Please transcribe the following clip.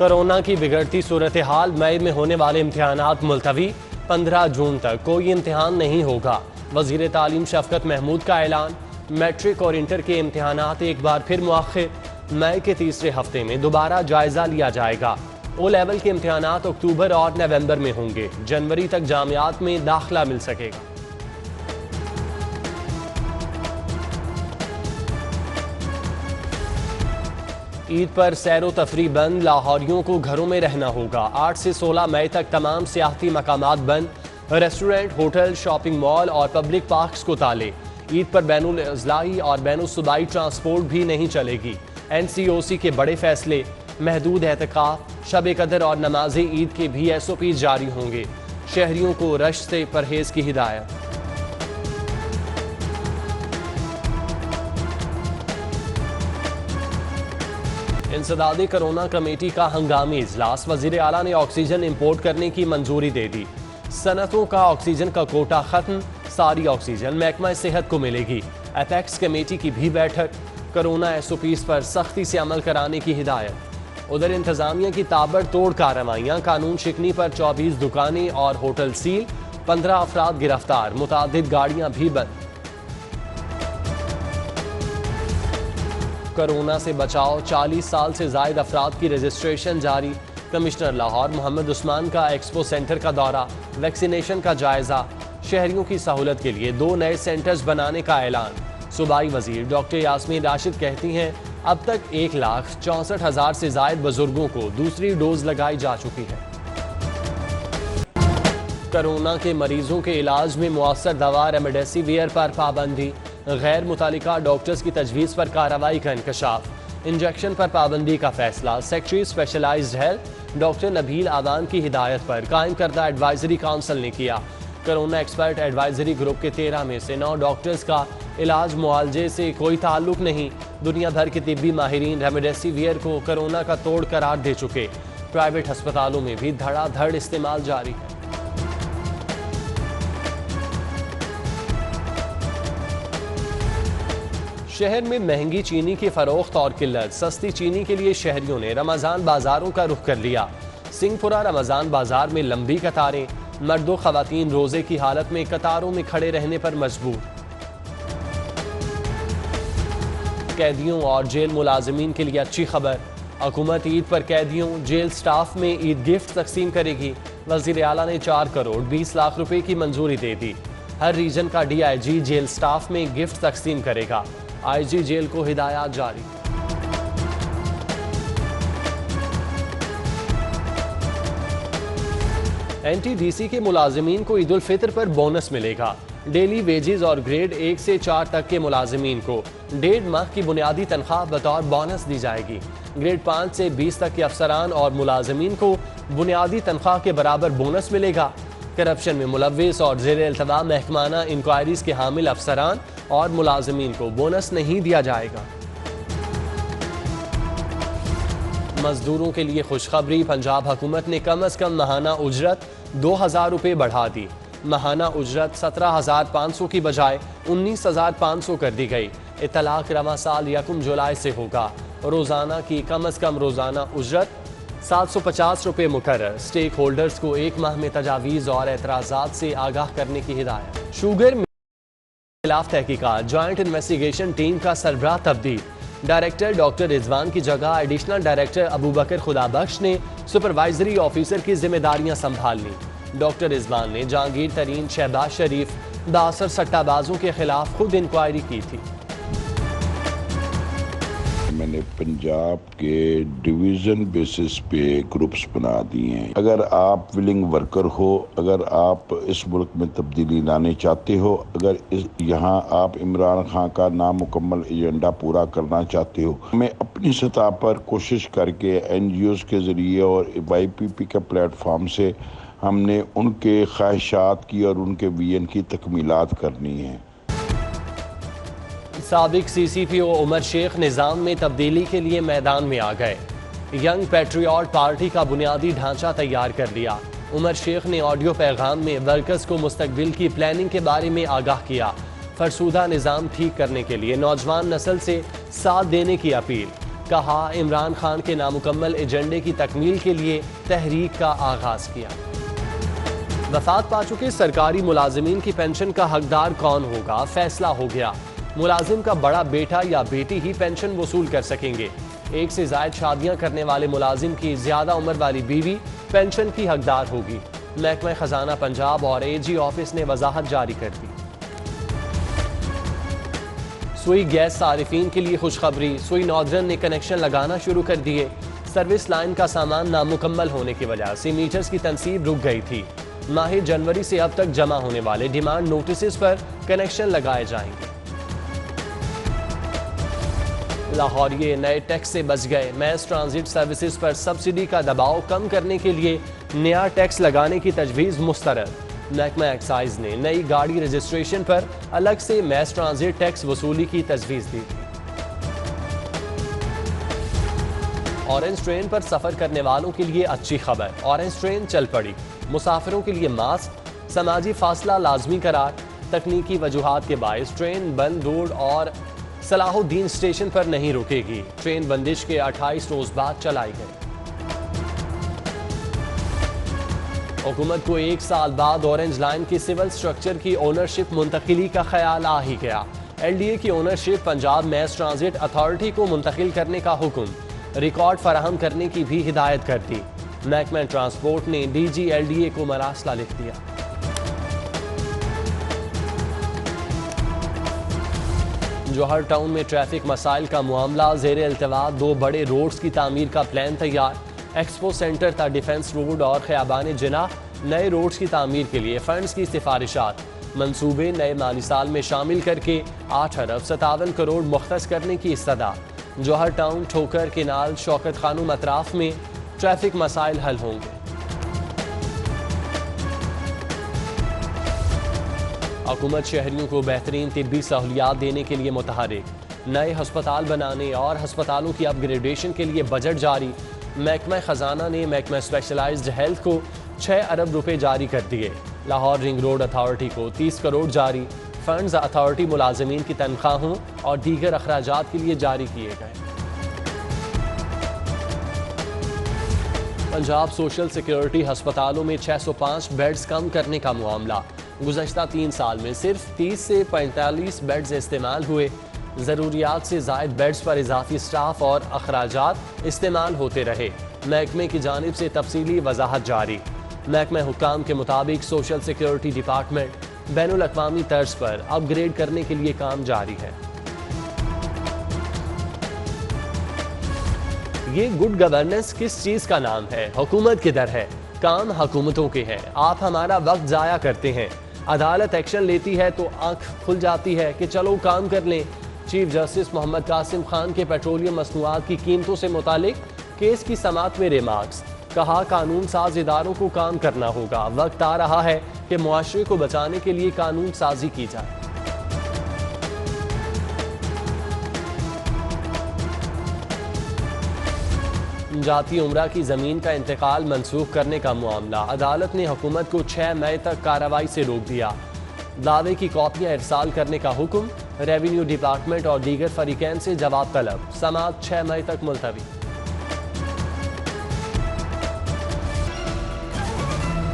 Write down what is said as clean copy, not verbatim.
Corona کی بگڑتی صورتحال، مئی میں ہونے والے امتحانات ملتوی، 15 جون تک کوئی امتحان نہیں ہوگا۔ وزیر تعلیم شفقت محمود کا اعلان، میٹرک اور انٹر کے امتحانات ایک بار پھر مؤخر، مئی کے تیسرے ہفتے میں دوبارہ جائزہ لیا جائے گا۔ او لیول کے امتحانات اکتوبر اور نومبر میں ہوں گے، جنوری تک جامعات میں داخلہ مل سکے گا۔ عید پر سیر و تفریح بند، لاہوریوں کو گھروں میں رہنا ہوگا۔ 8 سے 16 مئی تک تمام سیاحتی مقامات بند، ریسٹورنٹ، ہوٹل، شاپنگ مال اور پبلک پارکس کو تالے۔ عید پر بین الاضلاعی اور بین الصوبائی ٹرانسپورٹ بھی نہیں چلے گی۔ NCOC کے بڑے فیصلے، محدود اعتکاف، شب قدر اور نماز عید کے بھی SOP جاری ہوں گے۔ شہریوں کو رش سے پرہیز کی ہدایت۔ انسداد کرونا کمیٹی کا ہنگامی اجلاس، وزیر اعلیٰ نے آکسیجن امپورٹ کرنے کی منظوری دے دی۔ صنعتوں کا آکسیجن کا کوٹا ختم، ساری آکسیجن محکمہ صحت کو ملے گی۔ اپیکس کمیٹی کی بھی بیٹھک، کرونا SOPs پر سختی سے عمل کرانے کی ہدایت۔ ادھر انتظامیہ کی تابڑ توڑ کارروائیاں، قانون شکنی پر 24 دکانیں اور ہوٹل سیل، 15 افراد گرفتار، متعدد گاڑیاں بھی بند۔ کرونا سے بچاؤ، 40 سال سے زائد افراد کی رجسٹریشن جاری۔ کمشنر لاہور محمد عثمان کا ایکسپو سینٹر کا دورہ، ویکسینیشن کا جائزہ۔ شہریوں کی سہولت کے لیے 2 نئے سینٹرز بنانے کا اعلان۔ صوبائی وزیر ڈاکٹر یاسمین راشد کہتی ہیں، اب تک 1,64,000 سے زائد بزرگوں کو دوسری ڈوز لگائی جا چکی ہے۔ کرونا کے مریضوں کے علاج میں مؤثر دوا ریمڈیسیویر پر پابندی، غیر متعلقہ ڈاکٹرز کی تجویز پر کارروائی کا انکشاف۔ انجیکشن پر پابندی کا فیصلہ، سیکٹری اسپیشلائزڈ ہیلتھ ڈاکٹر نبیل آدان کی ہدایت پر قائم کردہ ایڈوائزری کونسل نے کیا۔ کرونا ایکسپرٹ ایڈوائزری گروپ کے 13 میں سے 9 ڈاکٹرز کا علاج معالجے سے کوئی تعلق نہیں۔ دنیا بھر کے طبی ماہرین ریمڈیسیویر کو کرونا کا توڑ قرار دے چکے۔ پرائیویٹ ہسپتالوں میں بھی دھڑا دھڑ استعمال جاری ہے۔ شہر میں مہنگی چینی کی فروخت اور قلت، سستی چینی کے لیے شہریوں نے رمضان بازاروں کا رخ کر لیا۔ سنگھ پورہ رمضان بازار میں لمبی قطاریں، مرد و خواتین روزے کی حالت میں قطاروں میں کھڑے رہنے پر مجبور۔ قیدیوں اور جیل ملازمین کے لیے اچھی خبر، حکومت عید پر قیدیوں، جیل سٹاف میں عید گفٹ تقسیم کرے گی۔ وزیر اعلیٰ نے 4 کروڑ 20 لاکھ روپے کی منظوری دے دی۔ ہر ریجن کا DIG جیل سٹاف میں گفٹ تقسیم کرے گا۔ IG جیل کو ہدایات جاری۔ NTDC کے ملازمین کو عید الفطر پر بونس ملے گا۔ ڈیلی ویجز اور گریڈ 1 سے 4 تک کے ملازمین کو 1.5 ماہ کی بنیادی تنخواہ بطور بونس دی جائے گی۔ گریڈ 5 سے 20 تک کے افسران اور ملازمین کو بنیادی تنخواہ کے برابر بونس ملے گا۔ کرپشن میں ملوث اور زیر التوا محکمانہ انکوائریز کے حامل افسران اور ملازمین کو بونس نہیں دیا جائے گا۔ مزدوروں کے لیے خوشخبری، پنجاب حکومت نے کم از کم ماہانہ اجرت 2,000 روپے بڑھا دی۔ ماہانہ اجرت 17,500 کی بجائے 19,500 کر دی گئی۔ اطلاق رواں سال 1 جولائی سے ہوگا۔ روزانہ کی کم از کم روزانہ اجرت 750 روپے مقرر۔ سٹیک ہولڈرز کو 1 ماہ میں تجاویز اور اعتراضات سے آگاہ کرنے کی ہدایت۔ شوگر خلاف تحقیقات، جوائنٹ انویسٹیگیشن ٹیم کا سربراہ تبدیل۔ ڈائریکٹر ڈاکٹر رضوان کی جگہ ایڈیشنل ڈائریکٹر ابوبکر خدابخش نے سپروائزری آفیسر کی ذمہ داریاں سنبھال لیں۔ ڈاکٹر رضوان نے جہانگیر ترین، شہباز شریف، بااثر سٹہ بازوں کے خلاف خود انکوائری کی تھی۔ میں نے پنجاب کے ڈویژن بیسس پہ گروپس بنا دیے ہیں۔ اگر آپ ولنگ ورکر ہو، اگر آپ اس ملک میں تبدیلی لانے چاہتے ہو، اگر یہاں آپ عمران خان کا نامکمل ایجنڈا پورا کرنا چاہتے ہو، میں اپنی سطح پر کوشش کر کے NGOs کے ذریعے اور YPP کے پلیٹ فارم سے ہم نے ان کے خواہشات کی اور ان کے ویژن کی تکمیلات کرنی ہیں۔ سابق CCPO عمر شیخ نظام میں تبدیلی کے لیے میدان میں آ گئے۔ ینگ پیٹریوٹ پارٹی کا بنیادی ڈھانچہ تیار کر لیا۔ عمر شیخ نے آڈیو پیغام میں ورکرز کو مستقبل کی پلاننگ کے بارے میں آگاہ کیا۔ فرسودہ نظام ٹھیک کرنے کے لیے نوجوان نسل سے ساتھ دینے کی اپیل۔ کہا عمران خان کے نامکمل ایجنڈے کی تکمیل کے لیے تحریک کا آغاز کیا۔ وفات پا چکے سرکاری ملازمین کی پینشن کا حقدار کون ہوگا، فیصلہ ہو گیا۔ ملازم کا بڑا بیٹا یا بیٹی ہی پینشن وصول کر سکیں گے۔ ایک سے زائد شادیاں کرنے والے ملازم کی زیادہ عمر والی بیوی پینشن کی حقدار ہوگی۔ محکمہ خزانہ پنجاب اور اے جی آفس نے وضاحت جاری کر دی۔ سوئی گیس صارفین کے لیے خوشخبری، سوئی ناردرن نے کنیکشن لگانا شروع کر دیے۔ سروس لائن کا سامان نامکمل ہونے کی وجہ سے میٹرز کی تنصیب رک گئی تھی۔ ماہ جنوری سے اب تک جمع ہونے والے ڈیمانڈ نوٹسز پر کنیکشن لگائے جائیں گے۔ لاہوریے نئے ٹیکس سے بچ گئے، میس ٹرانزٹ سروسز پر سبسڈی کا دباؤ کم کرنے کے لیے نیا ٹیکس لگانے کی تجویز مسترد۔ محکمہ ایکسائز نے نئی گاڑی رجسٹریشن پر الگ سے میس ٹرانزٹ ٹیکس وصولی کی تجویز دی تھی۔ اورنج ٹرین پر سفر کرنے والوں کے لیے اچھی خبر، اورنج ٹرین چل پڑی۔ مسافروں کے لیے ماسک، سماجی فاصلہ لازمی قرار۔ تکنیکی وجوہات کے باعث ٹرین بند روڈ اور صلاح الدین اسٹیشن پر نہیں رکے گی۔ ٹرین بندش کے 28 روز بعد چلائی گئی۔ حکومت کو 1 سال بعد اورنج لائن کی سول سٹرکچر کی اونرشپ منتقلی کا خیال آ ہی گیا۔ ایل ڈی اے کی ownership Punjab mass transit authority کو منتقل کرنے کا حکم، ریکارڈ فراہم کرنے کی بھی ہدایت کر دی۔ محکمہ ٹرانسپورٹ نے D G L D A کو مراسلہ لکھ دیا۔ جوہر ٹاؤن میں ٹریفک مسائل کا معاملہ زیر التواء، 2 بڑے روڈز کی تعمیر کا پلان تیار۔ ایکسپو سینٹر تا ڈیفنس روڈ اور خیابان جناح نئے روڈز کی تعمیر کے لیے فنڈز کی سفارشات، منصوبے نئے مالی سال میں شامل کر کے 8 ارب 57 کروڑ مختص کرنے کی استدعا۔ جوہر ٹاؤن، ٹھوکر، کنال، شوکت خانم اطراف میں ٹریفک مسائل حل ہوں گے۔ حکومت شہریوں کو بہترین طبی سہولیات دینے کے لیے متحرک، نئے ہسپتال بنانے اور ہسپتالوں کی اپ گریڈیشن کے لیے بجٹ جاری۔ محکمہ خزانہ نے محکمہ اسپیشلائزڈ ہیلتھ کو 6 ارب روپے جاری کر دیے۔ لاہور رنگ روڈ اتھارٹی کو 30 کروڑ جاری۔ فنڈز اتھارٹی ملازمین کی تنخواہوں اور دیگر اخراجات کے لیے جاری کیے گئے۔ پنجاب سوشل سیکیورٹی ہسپتالوں میں 605 بیڈز کم کرنے کا معاملہ، گزشتہ 3 سال میں صرف 30 سے 45 بیڈز استعمال ہوئے۔ ضروریات سے زائد بیڈز پر اضافی سٹاف اور اخراجات استعمال ہوتے رہے۔ محکمے کی جانب سے تفصیلی وضاحت جاری۔ محکمہ حکام کے مطابق سوشل سیکیورٹی ڈپارٹمنٹ بین الاقوامی طرز پر اپ گریڈ کرنے کے لیے کام جاری ہے۔ یہ گڈ گورننس کس چیز کا نام ہے؟ حکومت کدھر ہے؟ کام حکومتوں کے ہیں، آپ ہمارا وقت ضائع کرتے ہیں۔ عدالت ایکشن لیتی ہے تو آنکھ کھل جاتی ہے کہ چلو کام کر لیں۔ چیف جسٹس محمد قاسم خان کے پیٹرولیم مصنوعات کی قیمتوں سے متعلق کیس کی سماعت میں ریمارکس، کہا قانون ساز اداروں کو کام کرنا ہوگا، وقت آ رہا ہے کہ معاشرے کو بچانے کے لیے قانون سازی کی جائے۔ جاتی عمرہ کی زمین کا انتقال منسوخ کرنے کا معاملہ، عدالت نے حکومت کو 6 مئی تک کارروائی سے روک دیا۔ دعوے کی کاپیاں ارسال کرنے کا حکم، ریونیو ڈپارٹمنٹ اور دیگر فریقین سے جواب طلب، سماعت 6 مئی تک ملتوی۔